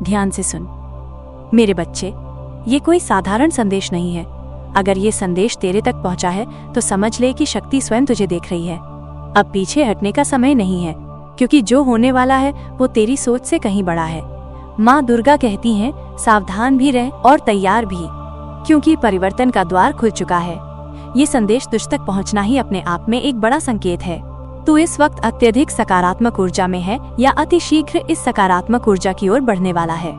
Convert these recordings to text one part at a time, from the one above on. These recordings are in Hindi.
ध्यान से सुन मेरे बच्चे, ये कोई साधारण संदेश नहीं है। अगर ये संदेश तेरे तक पहुंचा है तो समझ ले कि शक्ति स्वयं तुझे देख रही है। अब पीछे हटने का समय नहीं है, क्योंकि जो होने वाला है वो तेरी सोच से कहीं बड़ा है। माँ दुर्गा कहती हैं, सावधान भी रह और तैयार भी, क्योंकि परिवर्तन का द्वार खुल चुका है। ये संदेश तुझ तक पहुंचना ही अपने आप में एक बड़ा संकेत है। तू इस वक्त अत्यधिक सकारात्मक ऊर्जा में है या अति शीघ्र इस सकारात्मक ऊर्जा की ओर बढ़ने वाला है।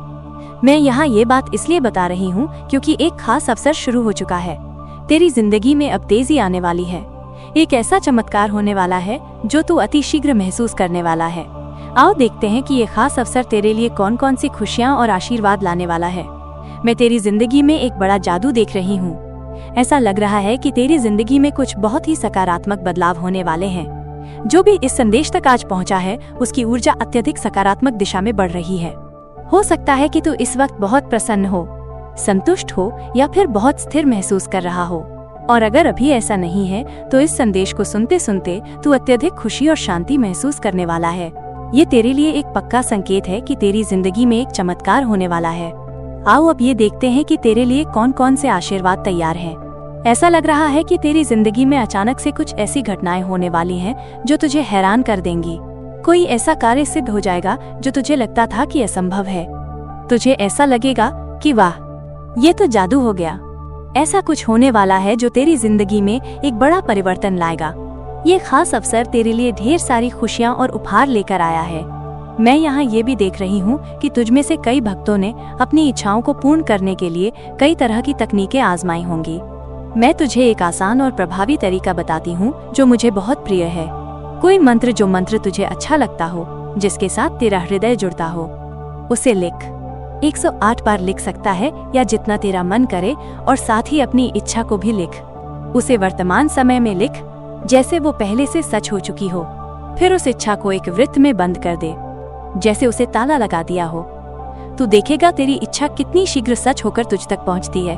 मैं यहाँ ये बात इसलिए बता रही हूँ क्योंकि एक खास अवसर शुरू हो चुका है। तेरी जिंदगी में अब तेजी आने वाली है। एक ऐसा चमत्कार होने वाला है जो तू अति शीघ्र महसूस करने वाला है। आओ देखते हैं कि ये खास अवसर तेरे लिए कौन कौन सी खुशियाँ और आशीर्वाद लाने वाला है। मैं तेरी जिंदगी में एक बड़ा जादू देख रही हूँ। ऐसा लग रहा है कि तेरी जिंदगी में कुछ बहुत ही सकारात्मक बदलाव होने वाले हैं। जो भी इस संदेश तक आज पहुंचा है उसकी ऊर्जा अत्यधिक सकारात्मक दिशा में बढ़ रही है। हो सकता है कि तू इस वक्त बहुत प्रसन्न हो, संतुष्ट हो या फिर बहुत स्थिर महसूस कर रहा हो। और अगर अभी ऐसा नहीं है तो इस संदेश को सुनते सुनते तू अत्यधिक खुशी और शांति महसूस करने वाला है। ये तेरे लिए एक पक्का संकेत है कि तेरी जिंदगी में एक चमत्कार होने वाला है। आओ अब ये देखते हैं कि तेरे लिए कौन कौन से आशीर्वाद तैयार हैं। ऐसा लग रहा है कि तेरी जिंदगी में अचानक से कुछ ऐसी घटनाएं होने वाली हैं जो तुझे हैरान कर देंगी। कोई ऐसा कार्य सिद्ध हो जाएगा जो तुझे लगता था कि असंभव है। तुझे ऐसा लगेगा कि वाह, ये तो जादू हो गया। ऐसा कुछ होने वाला है जो तेरी जिंदगी में एक बड़ा परिवर्तन लाएगा। ये खास अवसर तेरे लिए ढेर सारी खुशियाँ और उपहार लेकर आया है। मैं यहाँ ये भी देख रही हूँ कि तुझमें से कई भक्तों ने अपनी इच्छाओं को पूर्ण करने के लिए कई तरह की तकनीकें आजमाई होंगी। मैं तुझे एक आसान और प्रभावी तरीका बताती हूँ जो मुझे बहुत प्रिय है। कोई मंत्र जो मंत्र तुझे अच्छा लगता हो, जिसके साथ तेरा हृदय जुड़ता हो, उसे लिख। 108 बार लिख सकता है या जितना तेरा मन करे, और साथ ही अपनी इच्छा को भी लिख। उसे वर्तमान समय में लिख जैसे वो पहले से सच हो चुकी हो। फिर उस इच्छा को एक वृत्त में बंद कर दे, जैसे उसे ताला लगा दिया हो। तू देखेगा तेरी इच्छा कितनी शीघ्र सच होकर तुझ तक पहुंचती है।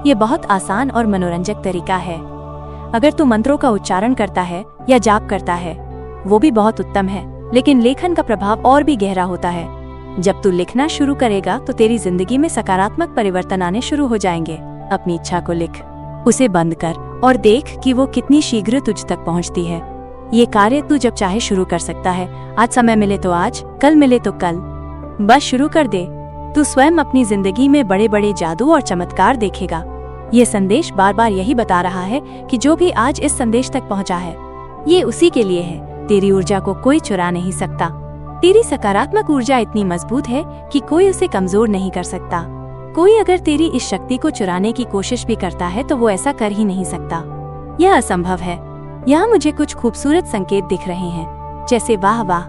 ये बहुत आसान और मनोरंजक तरीका है। अगर तू मंत्रों का उच्चारण करता है या जाप करता है, वो भी बहुत उत्तम है, लेकिन लेखन का प्रभाव और भी गहरा होता है। जब तू लिखना शुरू करेगा तो तेरी जिंदगी में सकारात्मक परिवर्तन आने शुरू हो जाएंगे। अपनी इच्छा को लिख, उसे बंद कर और देख कि वो कितनी शीघ्र तुझ तक पहुंचती है। ये कार्य तू जब चाहे शुरू कर सकता है। आज समय मिले तो आज, कल मिले तो कल, बस शुरू कर दे। तू स्वयं अपनी जिंदगी में बड़े बड़े जादू और चमत्कार देखेगा। ये संदेश बार बार यही बता रहा है कि जो भी आज इस संदेश तक पहुंचा है, ये उसी के लिए है। तेरी ऊर्जा को कोई चुरा नहीं सकता। तेरी सकारात्मक ऊर्जा इतनी मजबूत है कि कोई उसे कमजोर नहीं कर सकता। कोई अगर तेरी इस शक्ति को चुराने की कोशिश भी करता है तो वो ऐसा कर ही नहीं सकता। यह असंभव है। यहाँ मुझे कुछ खूबसूरत संकेत दिख रहे हैं, जैसे वाह वाह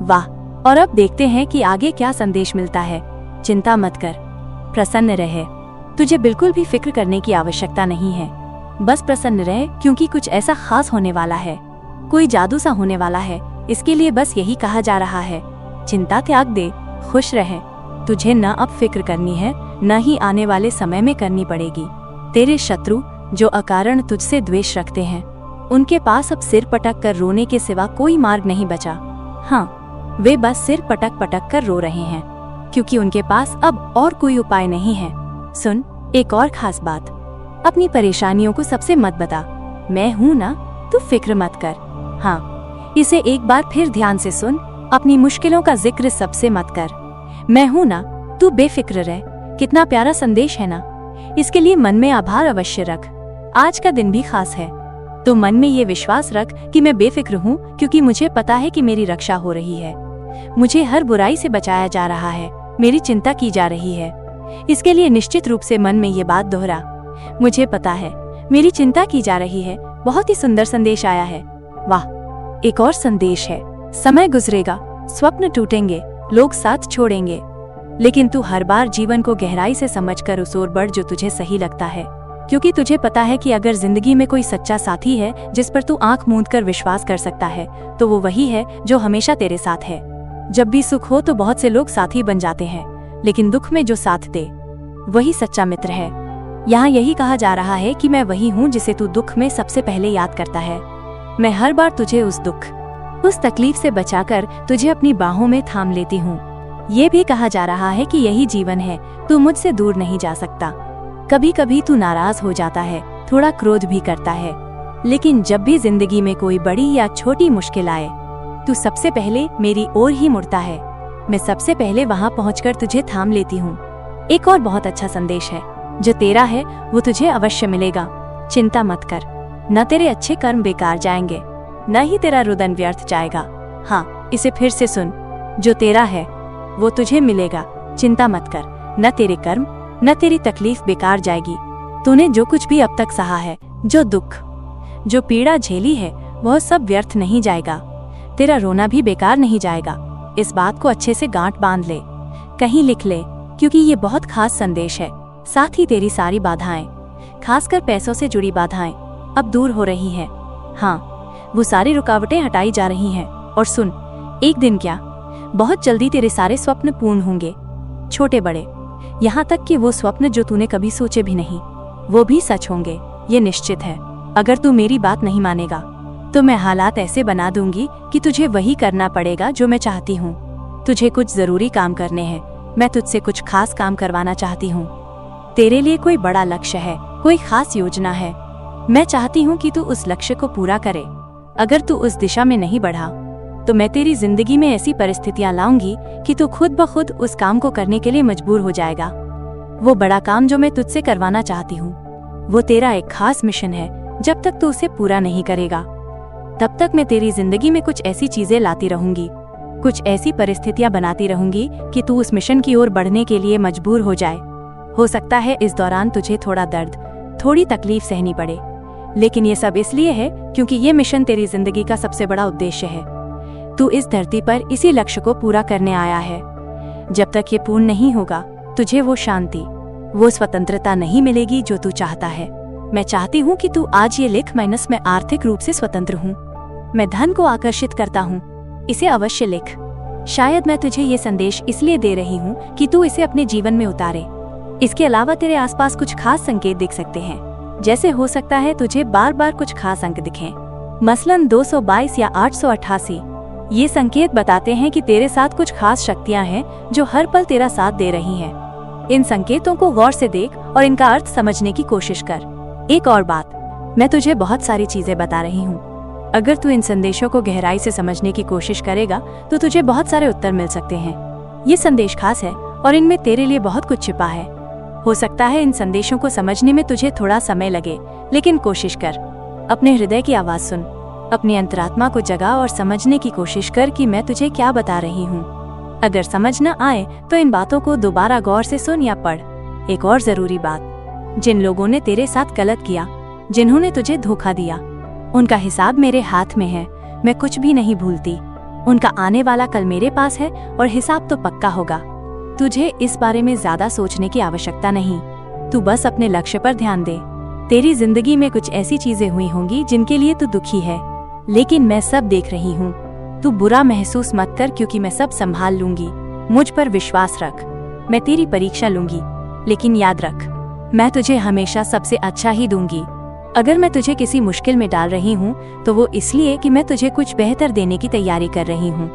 वाह। और अब देखते हैं कि आगे क्या संदेश मिलता है। चिंता मत कर, प्रसन्न रहे। तुझे बिल्कुल भी फिक्र करने की आवश्यकता नहीं है। बस प्रसन्न रहे, क्योंकि कुछ ऐसा खास होने वाला है। कोई जादू सा होने वाला है। इसके लिए बस यही कहा जा रहा है, चिंता त्याग दे, खुश रहे। तुझे न अब फिक्र करनी है, न ही आने वाले समय में करनी पड़ेगी। तेरे शत्रु जो अकारण तुझसे द्वेष रखते हैं, उनके पास अब सिर पटक कर रोने के सिवा कोई मार्ग नहीं बचा। हाँ, वे बस सिर पटक पटक कर रो रहे हैं, क्योंकि उनके पास अब और कोई उपाय नहीं है। सुन, एक और खास बात, अपनी परेशानियों को सबसे मत बता। मैं हूँ ना, तू फिक्र मत कर। हाँ, इसे एक बार फिर ध्यान से सुन। अपनी मुश्किलों का जिक्र सबसे मत कर। मैं हूँ ना, तू बेफिक्र रह। कितना प्यारा संदेश है ना। इसके लिए मन में आभार अवश्य रख। आज का दिन भी खास है, तो मन में ये विश्वास रख कि मैं बेफिक्र हूँ, क्योंकि मुझे पता है कि मेरी रक्षा हो रही है। मुझे हर बुराई से बचाया जा रहा है। मेरी चिंता की जा रही है। इसके लिए निश्चित रूप से मन में ये बात दोहरा, मुझे पता है मेरी चिंता की जा रही है। बहुत ही सुंदर संदेश आया है। वाह, एक और संदेश है। समय गुजरेगा, स्वप्न टूटेंगे, लोग साथ छोड़ेंगे, लेकिन तू हर बार जीवन को गहराई से समझकर उस ओर बढ़ जो तुझे सही लगता है। क्योंकि तुझे पता है कि अगर जिंदगी में कोई सच्चा साथी है जिस पर तू आंख मूंद कर विश्वास कर सकता है, तो वो वही है जो हमेशा तेरे साथ है। जब भी सुख हो तो बहुत से लोग साथी बन जाते हैं, लेकिन दुख में जो साथ दे वही सच्चा मित्र है। यहाँ यही कहा जा रहा है कि मैं वही हूँ जिसे तू दुख में सबसे पहले याद करता है। मैं हर बार तुझे उस दुख, उस तकलीफ से बचाकर तुझे अपनी बाहों में थाम लेती हूँ। ये भी कहा जा रहा है कि यही जीवन है, तू मुझसे दूर नहीं जा सकता। कभी कभी तू नाराज हो जाता है, थोड़ा क्रोध भी करता है, लेकिन जब भी जिंदगी में कोई बड़ी या छोटी मुश्किल आए, तू सबसे पहले मेरी ओर ही मुड़ता है। मैं सबसे पहले वहाँ पहुँचकर तुझे थाम लेती हूँ। एक और बहुत अच्छा संदेश है, जो तेरा है वो तुझे अवश्य मिलेगा। चिंता मत कर, न तेरे अच्छे कर्म बेकार जाएंगे, न ही तेरा रुदन व्यर्थ जाएगा। हाँ, इसे फिर से सुन, जो तेरा है वो तुझे मिलेगा। चिंता मत कर, न तेरे कर्म न तेरी तकलीफ बेकार जाएगी। तूने जो कुछ भी अब तक सहा है, जो दुख जो पीड़ा झेली है, वह सब व्यर्थ नहीं जाएगा। तेरा रोना भी बेकार नहीं जाएगा। इस बात को अच्छे से गांठ बांध ले, कहीं लिख ले, क्योंकि ये बहुत खास संदेश है। साथ ही तेरी सारी बाधाएं, खासकर पैसों से जुड़ी बाधाएं, अब दूर हो रही हैं। हाँ, वो सारी रुकावटें हटाई जा रही हैं। और सुन, एक दिन क्या, बहुत जल्दी तेरे सारे स्वप्न पूर्ण होंगे, छोटे बड़े, यहाँ तक कि वो स्वप्न जो तूने कभी सोचे भी नहीं, वो भी सच होंगे, ये निश्चित है। अगर तू मेरी बात नहीं मानेगा तो मैं हालात ऐसे बना दूंगी कि तुझे वही करना पड़ेगा जो मैं चाहती हूँ। तुझे कुछ जरूरी काम करने हैं, मैं तुझसे कुछ खास काम करवाना चाहती हूँ। तेरे लिए कोई बड़ा लक्ष्य है, कोई खास योजना है। मैं चाहती हूँ कि तू उस लक्ष्य को पूरा करे। अगर तू उस दिशा में नहीं बढ़ा तो मैं तेरी जिंदगी में ऐसी परिस्थितियां लाऊंगी कि तू खुद ब खुद उस काम को करने के लिए मजबूर हो जाएगा। वो बड़ा काम जो मैं तुझसे करवाना चाहती हूँ, वो तेरा एक खास मिशन है। जब तक तू उसे पूरा नहीं करेगा, तब तक मैं तेरी जिंदगी में कुछ ऐसी चीजें लाती रहूंगी, कुछ ऐसी परिस्थितियां बनाती रहूंगी कि तू उस मिशन की ओर बढ़ने के लिए मजबूर हो जाए। हो सकता है इस दौरान तुझे थोड़ा दर्द, थोड़ी तकलीफ सहनी पड़े, लेकिन ये सब इसलिए है क्योंकि ये मिशन तेरी जिंदगी का सबसे बड़ा उद्देश्य है। तू इस धरती पर इसी लक्ष्य को पूरा करने आया है। जब तक ये पूर्ण नहीं होगा, तुझे वो शांति, वो स्वतंत्रता नहीं मिलेगी जो तू चाहता है। मैं चाहती हूँ कि तू आज ये लिख, मैं आर्थिक रूप से स्वतंत्र हूँ, मैं धन को आकर्षित करता हूँ। इसे अवश्य लिख। शायद मैं तुझे ये संदेश इसलिए दे रही हूँ कि तू इसे अपने जीवन में उतारे। इसके अलावा तेरे आसपास कुछ खास संकेत दिख सकते हैं, जैसे हो सकता है तुझे बार बार कुछ खास अंक दिखें, मसलन 222 या 888। ये संकेत बताते हैं कि तेरे साथ कुछ खास शक्तियां हैं जो हर पल तेरा साथ दे रही हैं। इन संकेतों को गौर से देख और इनका अर्थ समझने की कोशिश कर। एक और बात, मैं तुझे बहुत सारी चीजें बता रही हूँ। अगर तू इन संदेशों को गहराई से समझने की कोशिश करेगा तो तुझे बहुत सारे उत्तर मिल सकते हैं। ये संदेश खास है और इनमें तेरे लिए बहुत कुछ छिपा है। हो सकता है इन संदेशों को समझने में तुझे थोड़ा समय लगे, लेकिन कोशिश कर। अपने हृदय की आवाज सुन, अपनी अंतरात्मा को जगा और समझने की कोशिश कर कि मैं तुझे क्या बता रही हूँ। अगर समझ न आए तो इन बातों को दोबारा गौर से सुन या पढ़। एक और जरूरी बात, जिन लोगों ने तेरे साथ गलत किया, जिन्होंने तुझे धोखा दिया, उनका हिसाब मेरे हाथ में है। मैं कुछ भी नहीं भूलती। उनका आने वाला कल मेरे पास है और हिसाब तो पक्का होगा। तुझे इस बारे में ज्यादा सोचने की आवश्यकता नहीं। तू बस अपने लक्ष्य पर ध्यान दे। तेरी जिंदगी में कुछ ऐसी चीजें हुई होंगी जिनके लिए तू दुखी है, लेकिन मैं सब देख रही हूँ। तू बुरा महसूस मत कर, क्योंकि मैं सब संभाल लूंगी। मुझ पर विश्वास रख। मैं तेरी परीक्षा लूंगी, लेकिन याद रख, मैं तुझे हमेशा सबसे अच्छा ही दूंगी। अगर मैं तुझे किसी मुश्किल में डाल रही हूँ तो वो इसलिए कि मैं तुझे कुछ बेहतर देने की तैयारी कर रही हूँ।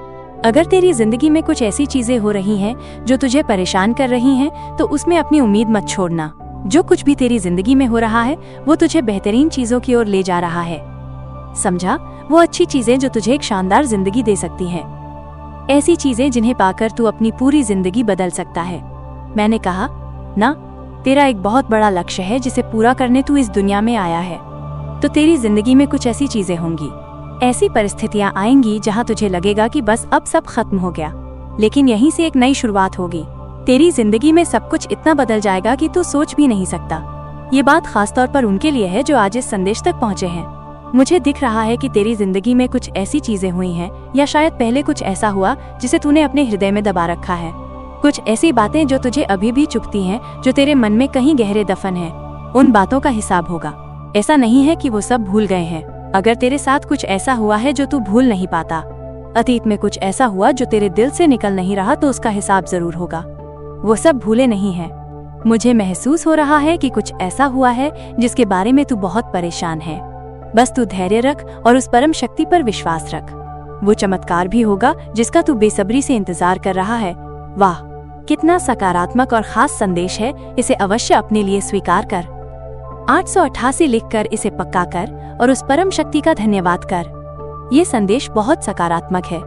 अगर तेरी जिंदगी में कुछ ऐसी चीजें हो रही हैं जो तुझे परेशान कर रही हैं, तो उसमें अपनी उम्मीद मत छोड़ना। जो कुछ भी तेरी जिंदगी में हो रहा है वो तुझे बेहतरीन चीजों की ओर ले जा रहा है। समझा? वो अच्छी चीजें जो तुझे एक शानदार जिंदगी दे सकती हैं। ऐसी चीजें जिन्हें पाकर तू अपनी पूरी जिंदगी बदल सकता है। मैंने कहा ना, तेरा एक बहुत बड़ा लक्ष्य है जिसे पूरा करने तू इस दुनिया में आया है। तो तेरी जिंदगी में कुछ ऐसी चीजें होंगी, ऐसी परिस्थितियां आएंगी जहां तुझे लगेगा कि बस अब सब खत्म हो गया, लेकिन यहीं से एक नई शुरुआत होगी। तेरी जिंदगी में सब कुछ इतना बदल जाएगा कि तू सोच भी नहीं सकता। ये बात खास तौर पर उनके लिए है जो आज इस संदेश तक पहुँचे हैं। मुझे दिख रहा है कि तेरी जिंदगी में कुछ ऐसी चीजें हुई हैं, या शायद पहले कुछ ऐसा हुआ जिसे तूने अपने हृदय में दबा रखा है। कुछ ऐसी बातें जो तुझे अभी भी चुभती हैं, जो तेरे मन में कहीं गहरे दफन हैं। उन बातों का हिसाब होगा। ऐसा नहीं है कि वो सब भूल गए हैं। अगर तेरे साथ कुछ ऐसा हुआ है जो तू भूल नहीं पाता, अतीत में कुछ ऐसा हुआ जो तेरे दिल से निकल नहीं रहा, तो उसका हिसाब जरूर होगा। वो सब भूले नहीं हैं। मुझे महसूस हो रहा है कि कुछ ऐसा हुआ है जिसके बारे में तू बहुत परेशान है। बस तू धैर्य रख और उस परम शक्ति पर विश्वास रख। वो चमत्कार भी होगा जिसका तू बेसब्री से इंतजार कर रहा है, वाह, कितना सकारात्मक और खास संदेश है, इसे अवश्य अपने लिए स्वीकार कर। 888 लिखकर इसे पक्का कर और उस परम शक्ति का धन्यवाद कर। ये संदेश बहुत सकारात्मक है।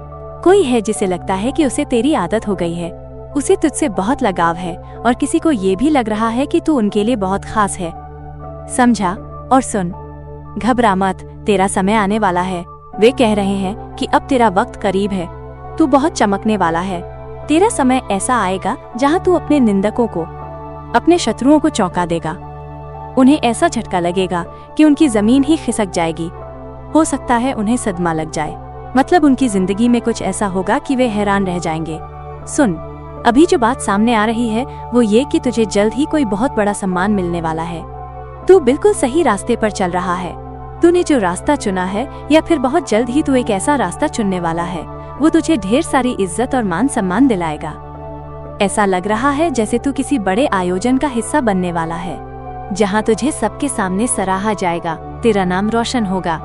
कोई है जिसे लगता है कि उसे तेरी आदत हो गई है, उसे तुझसे बहुत लगाव है और किसी को ये भी लग रहा है कि तू उनके लिए बहुत खास है। समझा? और सुन, घबरा मत, तेरा समय आने वाला है। वे कह रहे हैं कि अब तेरा वक्त करीब है, तू बहुत चमकने वाला है। तेरा समय ऐसा आएगा जहां तू अपने निंदकों को, अपने शत्रुओं को चौंका देगा। उन्हें ऐसा झटका लगेगा कि उनकी जमीन ही खिसक जाएगी। हो सकता है उन्हें सदमा लग जाए, मतलब उनकी जिंदगी में कुछ ऐसा होगा कि वे हैरान रह जाएंगे। सुन, अभी जो बात सामने आ रही है वो ये कि तुझे जल्द ही कोई बहुत बड़ा सम्मान मिलने वाला है। तू बिल्कुल सही रास्ते पर चल रहा है। तूने जो रास्ता चुना है या फिर बहुत जल्द ही तू एक ऐसा रास्ता चुनने वाला है, वो तुझे ढेर सारी इज्जत और मान सम्मान दिलाएगा। ऐसा लग रहा है जैसे तू किसी बड़े आयोजन का हिस्सा बनने वाला है, जहां तुझे सबके सामने सराहा जाएगा, तेरा नाम रोशन होगा।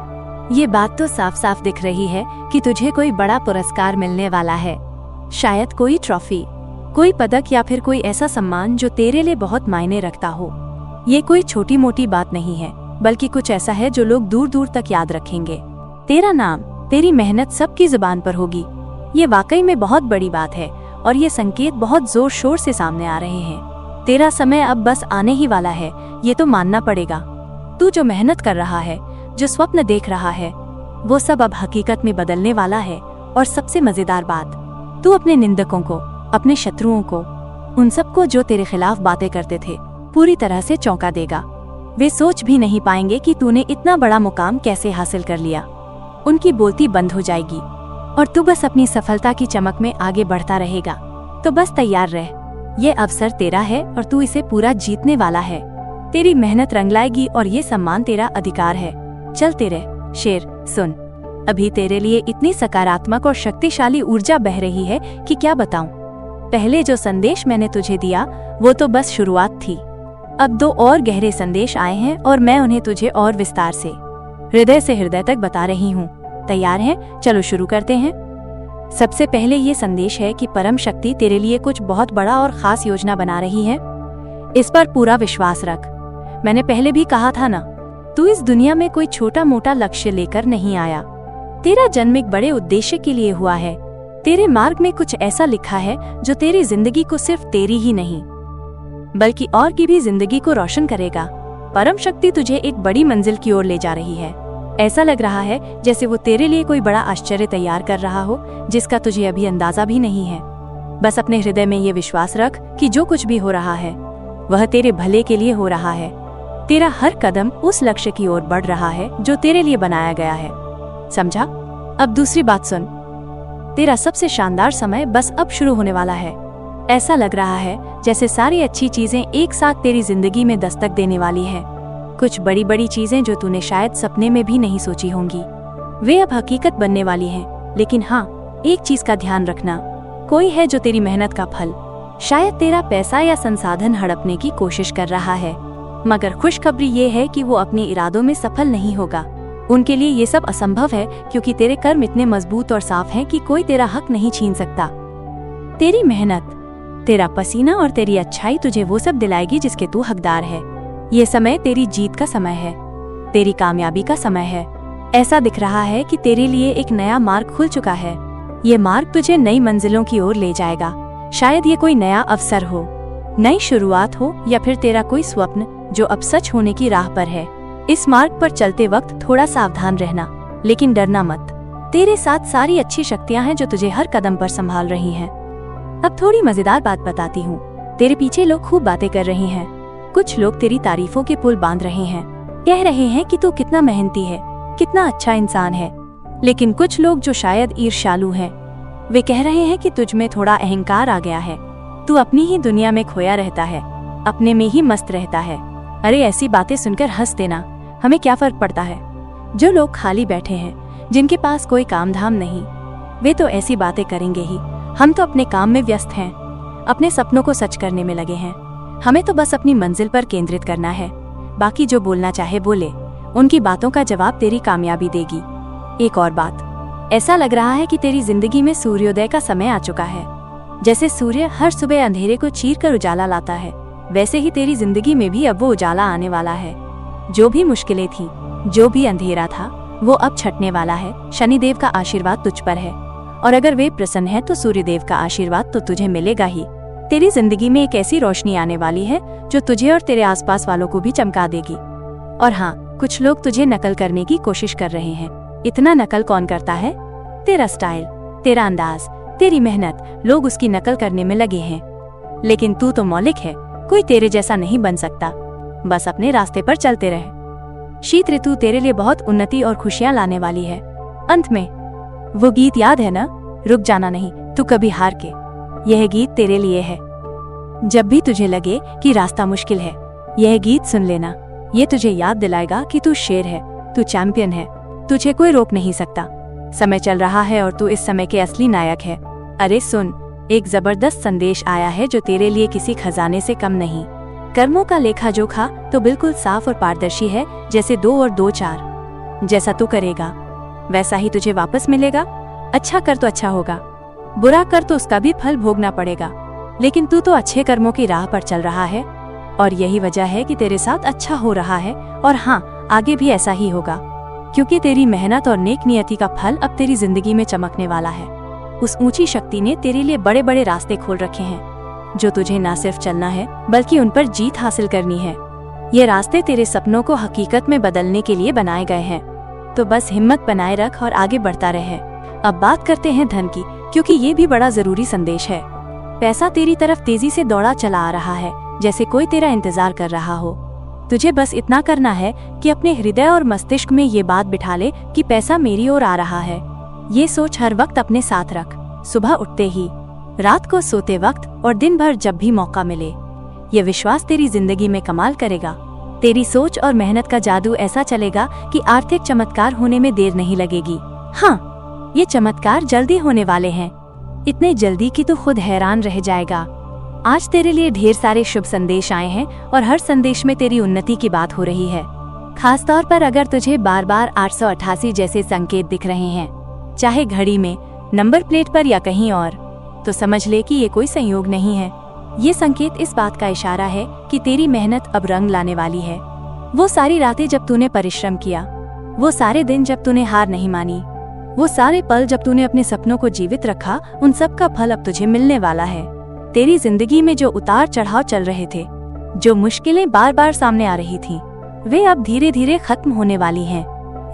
ये बात तो साफ साफ दिख रही है कि तुझे कोई बड़ा पुरस्कार मिलने वाला है। शायद कोई ट्रॉफी, कोई पदक या फिर कोई ऐसा सम्मान जो तेरे लिए बहुत मायने रखता हो। ये कोई छोटी मोटी बात नहीं है, बल्कि कुछ ऐसा है जो लोग दूर दूर तक याद रखेंगे। तेरा नाम, तेरी मेहनत सबकी जुबान पर होगी। ये वाकई में बहुत बड़ी बात है और ये संकेत बहुत जोर शोर से सामने आ रहे हैं। तेरा समय अब बस आने ही वाला है, ये तो मानना पड़ेगा। तू जो मेहनत कर रहा है, जो स्वप्न देख रहा है, वो सब अब हकीकत में बदलने वाला है। और सबसे मजेदार बात, तू अपने निंदकों को, अपने शत्रुओं को, उन सबको जो तेरे खिलाफ बातें करते थे, पूरी तरह से चौंका देगा। वे सोच भी नहीं पाएंगे कि तूने इतना बड़ा मुकाम कैसे हासिल कर लिया। उनकी बोलती बंद हो जाएगी और तू बस अपनी सफलता की चमक में आगे बढ़ता रहेगा। तो बस तैयार रह, ये अवसर तेरा है और तू इसे पूरा जीतने वाला है। तेरी मेहनत रंग लाएगी और ये सम्मान तेरा अधिकार है। चलते रह शेर। सुन, अभी तेरे लिए इतनी सकारात्मक और शक्तिशाली ऊर्जा बह रही है कि क्या बताऊं। पहले जो संदेश मैंने तुझे दिया वो तो बस शुरुआत थी। अब 2 और गहरे संदेश आए हैं और मैं उन्हें तुझे और विस्तार से, हृदय से हृदय तक बता रही हूँ। तैयार हैं? चलो शुरू करते हैं। सबसे पहले ये संदेश है कि परम शक्ति तेरे लिए कुछ बहुत बड़ा और खास योजना बना रही है। इस पर पूरा विश्वास रख। मैंने पहले भी कहा था ना, तू इस दुनिया में कोई छोटा मोटा लक्ष्य लेकर नहीं आया। तेरा जन्म एक बड़े उद्देश्य के लिए हुआ है। तेरे मार्ग में कुछ ऐसा लिखा है जो तेरी जिंदगी को सिर्फ तेरी ही नहीं बल्कि और की भी जिंदगी को रोशन करेगा। परम शक्ति तुझे एक बड़ी मंजिल की ओर ले जा रही है। ऐसा लग रहा है जैसे वो तेरे लिए कोई बड़ा आश्चर्य तैयार कर रहा हो जिसका तुझे अभी अंदाजा भी नहीं है। बस अपने हृदय में ये विश्वास रख कि जो कुछ भी हो रहा है वह तेरे भले के लिए हो रहा है। तेरा हर कदम उस लक्ष्य की ओर बढ़ रहा है जो तेरे लिए बनाया गया है। समझा? अब दूसरी बात सुन, तेरा सबसे शानदार समय बस अब शुरू होने वाला है। ऐसा लग रहा है जैसे सारी अच्छी चीजें एक साथ तेरी जिंदगी में दस्तक देने वाली है। कुछ बड़ी बड़ी चीजें जो तूने शायद सपने में भी नहीं सोची होंगी, वे अब हकीकत बनने वाली हैं। लेकिन हाँ, एक चीज का ध्यान रखना, कोई है जो तेरी मेहनत का फल, शायद तेरा पैसा या संसाधन हड़पने की कोशिश कर रहा है। मगर खुशखबरी ये है कि वो अपने इरादों में सफल नहीं होगा। उनके लिए ये सब असंभव है क्योंकि तेरे कर्म इतने मजबूत और साफ हैं कि कोई तेरा हक नहीं छीन सकता। तेरी मेहनत, तेरा पसीना और तेरी अच्छाई तुझे वो सब दिलाएगी जिसके तू हकदार है। ये समय तेरी जीत का समय है, तेरी कामयाबी का समय है। ऐसा दिख रहा है कि तेरे लिए एक नया मार्ग खुल चुका है। ये मार्ग तुझे नई मंजिलों की ओर ले जाएगा। शायद ये कोई नया अवसर हो, नई शुरुआत हो या फिर तेरा कोई स्वप्न जो अब सच होने की राह पर है। इस मार्ग पर चलते वक्त थोड़ा सावधान रहना, लेकिन डरना मत। तेरे साथ सारी अच्छी शक्तियां हैं जो तुझे हर कदम पर संभाल रही हैं। अब थोड़ी मजेदार बात बताती हूँ। तेरे पीछे लोग खूब बातें कर रहे हैं। कुछ लोग तेरी तारीफों के पुल बांध रहे हैं, कह रहे हैं कि तू कितना मेहनती है, कितना अच्छा इंसान है। लेकिन कुछ लोग जो शायद ईर्ष्यालु हैं, वे कह रहे हैं कि तुझ में थोड़ा अहंकार आ गया है। तू अपनी ही दुनिया में खोया रहता है, अपने में ही मस्त रहता है। अरे ऐसी बातें सुनकर हंस देना, हमें क्या फर्क पड़ता है। जो लोग खाली बैठे हैं, जिनके पास कोई काम धाम नहीं, वे तो ऐसी बातें करेंगे ही। हम तो अपने काम में व्यस्त हैं, अपने सपनों को सच करने में लगे हैं। हमें तो बस अपनी मंजिल पर केंद्रित करना है। बाकी जो बोलना चाहे बोले, उनकी बातों का जवाब तेरी कामयाबी देगी। एक और बात, ऐसा लग रहा है कि तेरी जिंदगी में सूर्योदय का समय आ चुका है। जैसे सूर्य हर सुबह अंधेरे को चीर कर उजाला लाता है, वैसे ही तेरी जिंदगी में भी अब वो उजाला आने वाला है। जो भी मुश्किलें थी, जो भी अंधेरा था, वो अब छटने वाला है। शनिदेव का आशीर्वाद तुझ पर है, और अगर वे प्रसन्न है तो सूर्यदेव का आशीर्वाद तो तुझे मिलेगा ही। तेरी जिंदगी में एक ऐसी रोशनी आने वाली है जो तुझे और तेरे आसपास वालों को भी चमका देगी। और हाँ, कुछ लोग तुझे नकल करने की कोशिश कर रहे हैं। इतना नकल कौन करता है? तेरा स्टाइल, तेरा अंदाज, तेरी मेहनत, लोग उसकी नकल करने में लगे हैं। लेकिन तू तो मौलिक है, कोई तेरे जैसा नहीं बन सकता। बस अपने रास्ते पर चलते रहे। शीत ऋतु तेरे लिए बहुत उन्नति और खुशियां लाने वाली है। अंत में वो गीत याद है ना, रुक जाना नहीं तू कभी हार के। यह गीत तेरे लिए है। जब भी तुझे लगे कि रास्ता मुश्किल है, यह गीत सुन लेना। ये तुझे याद दिलाएगा कि तू शेर है, तू चैंपियन है, तुझे कोई रोक नहीं सकता। समय चल रहा है और तू इस समय के असली नायक है। अरे सुन, एक जबरदस्त संदेश आया है जो तेरे लिए किसी खजाने से कम नहीं। कर्मों का लेखा जोखा तो बिल्कुल साफ और पारदर्शी है, जैसे 2 और 2 4। जैसा तू करेगा वैसा ही तुझे वापस मिलेगा। अच्छा कर तो अच्छा होगा, बुरा कर तो उसका भी फल भोगना पड़ेगा। लेकिन तू तो अच्छे कर्मों की राह पर चल रहा है, और यही वजह है कि तेरे साथ अच्छा हो रहा है। और हाँ, आगे भी ऐसा ही होगा, क्योंकि तेरी मेहनत और नेक नियति का फल अब तेरी जिंदगी में चमकने वाला है। उस ऊंची शक्ति ने तेरे लिए बड़े बड़े रास्ते खोल रखे हैं, जो तुझे न सिर्फ चलना है बल्कि उन पर जीत हासिल करनी है। ये रास्ते तेरे सपनों को हकीकत में बदलने के लिए बनाए गए हैं। तो बस हिम्मत बनाए रख और आगे बढ़ता रहे। अब बात करते हैं धन की, क्योंकि ये भी बड़ा जरूरी संदेश है। पैसा तेरी तरफ तेजी से दौड़ा चला आ रहा है, जैसे कोई तेरा इंतजार कर रहा हो। तुझे बस इतना करना है कि अपने हृदय और मस्तिष्क में ये बात बिठा ले कि पैसा मेरी ओर आ रहा है। ये सोच हर वक्त अपने साथ रख, सुबह उठते ही, रात को सोते वक्त और दिन भर जब भी मौका मिले। ये विश्वास तेरी जिंदगी में कमाल करेगा। तेरी सोच और मेहनत का जादू ऐसा चलेगा कि आर्थिक चमत्कार होने में देर नहीं लगेगी। हाँ, ये चमत्कार जल्दी होने वाले हैं, इतने जल्दी कि तू खुद हैरान रह जाएगा। आज तेरे लिए ढेर सारे शुभ संदेश आए हैं और हर संदेश में तेरी उन्नति की बात हो रही है। खास तौर पर अगर तुझे बार बार 888 जैसे संकेत दिख रहे हैं, चाहे घड़ी में, नंबर प्लेट पर या कहीं और, तो समझ ले कि ये कोई संयोग नहीं है। ये संकेत इस बात का इशारा है कि तेरी मेहनत अब रंग लाने वाली है। वो सारी रातें जब तूने परिश्रम किया, वो सारे दिन जब तूने हार नहीं मानी, वो सारे पल जब तूने अपने सपनों को जीवित रखा, उन सब का फल अब तुझे मिलने वाला है। तेरी जिंदगी में जो उतार चढ़ाव चल रहे थे, जो मुश्किलें बार बार सामने आ रही थीं, वे अब धीरे धीरे खत्म होने वाली हैं।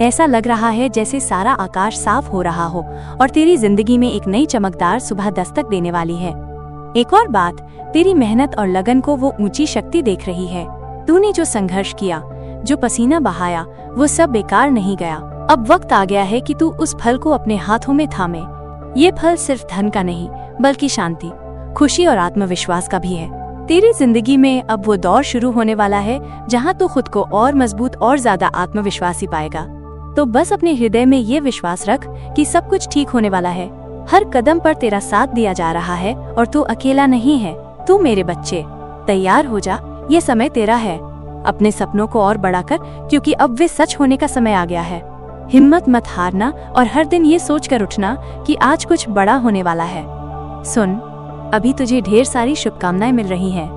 ऐसा लग रहा है जैसे सारा आकाश साफ हो रहा हो और तेरी जिंदगी में एक नई चमकदार सुबह दस्तक देने वाली है। एक और बात, तेरी मेहनत और लगन को वो ऊंची शक्ति देख रही है। तूने जो संघर्ष किया, जो पसीना बहाया, वो सब बेकार नहीं गया। अब वक्त आ गया है कि तू उस फल को अपने हाथों में थामे। ये फल सिर्फ धन का नहीं, बल्कि शांति, खुशी और आत्मविश्वास का भी है। तेरी जिंदगी में अब वो दौर शुरू होने वाला है जहाँ तू खुद को और मजबूत और ज्यादा आत्मविश्वासी पाएगा। तो बस अपने हृदय में ये विश्वास रख कि सब कुछ ठीक होने वाला है। हर कदम पर तेरा साथ दिया जा रहा है और तू अकेला नहीं है। तू मेरे बच्चे, तैयार हो जा, ये समय तेरा है। अपने सपनों को और बड़ा कर, क्योंकि अब वे सच होने का समय आ गया है। हिम्मत मत हारना और हर दिन ये सोच कर उठना कि आज कुछ बड़ा होने वाला है। सुन, अभी तुझे ढेर सारी शुभकामनाएं मिल रही हैं।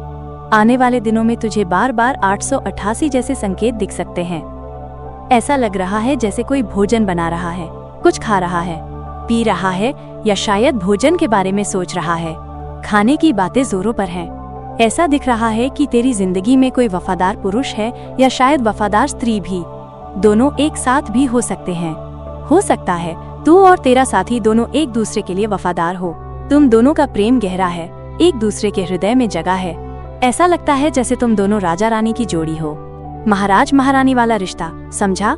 आने वाले दिनों में तुझे बार बार 888 जैसे संकेत दिख सकते हैं। ऐसा लग रहा है जैसे कोई भोजन बना रहा है, कुछ खा रहा है, पी रहा है, या शायद भोजन के बारे में सोच रहा है। खाने की बातें जोरों पर हैं। ऐसा दिख रहा है कि तेरी जिंदगी में कोई वफादार पुरुष है या शायद वफादार स्त्री भी। दोनों एक साथ भी हो सकते हैं। हो सकता है तू और तेरा साथी दोनों एक दूसरे के लिए वफादार हो। तुम दोनों का प्रेम गहरा है, एक दूसरे के हृदय में जगह है। ऐसा लगता है जैसे तुम दोनों राजा रानी की जोड़ी हो, महाराज महारानी वाला रिश्ता, समझा?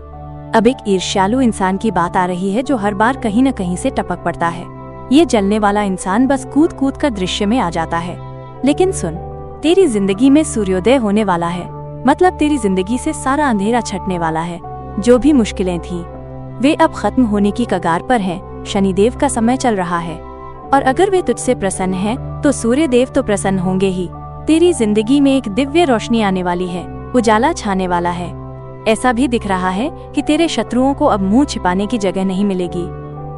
अब एक ईर्ष्यालु इंसान की बात आ रही है जो हर बार कहीं न कहीं से टपक पड़ता है। ये जलने वाला इंसान बस कूद कूद कर दृश्य में आ जाता है। लेकिन सुन, तेरी जिंदगी में सूर्योदय होने वाला है, मतलब तेरी जिंदगी से सारा अंधेरा छटने वाला है। जो भी मुश्किलें थीं, वे अब खत्म होने की कगार पर हैं। शनिदेव का समय चल रहा है, और अगर वे तुझसे प्रसन्न हैं, तो सूर्यदेव तो प्रसन्न होंगे ही। तेरी जिंदगी में एक दिव्य रोशनी आने वाली है, उजाला छाने वाला है। ऐसा भी दिख रहा है कि तेरे शत्रुओं को अब मुंह छिपाने की जगह नहीं मिलेगी।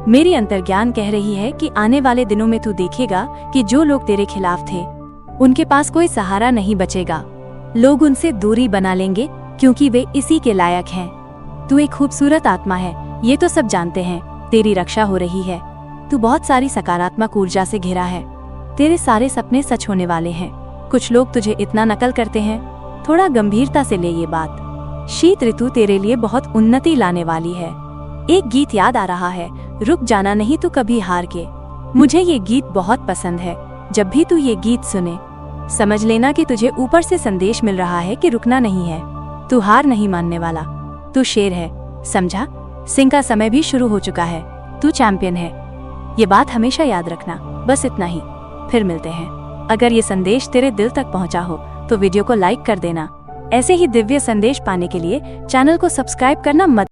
मेरी अंतर्ज्ञान कह रही है कि आने वाले दिनों में तू देखेगा कि जो लोग तेरे खिलाफ थे उनके पास कोई सहारा नहीं बचेगा। लोग उनसे दूरी बना लेंगे क्योंकि वे इसी के लायक हैं। तू एक खूबसूरत आत्मा है, ये तो सब जानते हैं। तेरी रक्षा हो रही है। तू बहुत सारी सकारात्मक ऊर्जा से घिरा है। तेरे सारे सपने सच होने वाले हैं। कुछ लोग तुझे इतना नकल करते हैं, थोड़ा गंभीरता से ले ये बात। शीत ऋतु तेरे लिए बहुत उन्नति लाने वाली है। एक गीत याद आ रहा है, रुक जाना नहीं तो कभी हार के। मुझे ये गीत बहुत पसंद है। जब भी तू ये गीत सुने समझ लेना कि तुझे ऊपर से संदेश मिल रहा है कि रुकना नहीं है। तू हार नहीं मानने वाला। तू शेर है, समझा? सिंह का समय भी शुरू हो चुका है। तू चैंपियन है। ये बात हमेशा याद रखना। बस इतना ही, फिर मिलते हैं। अगर ये संदेश तेरे दिल तक पहुंचा हो तो वीडियो को लाइक कर देना। ऐसे ही दिव्य संदेश पाने के लिए चैनल को सब्सक्राइब करना मत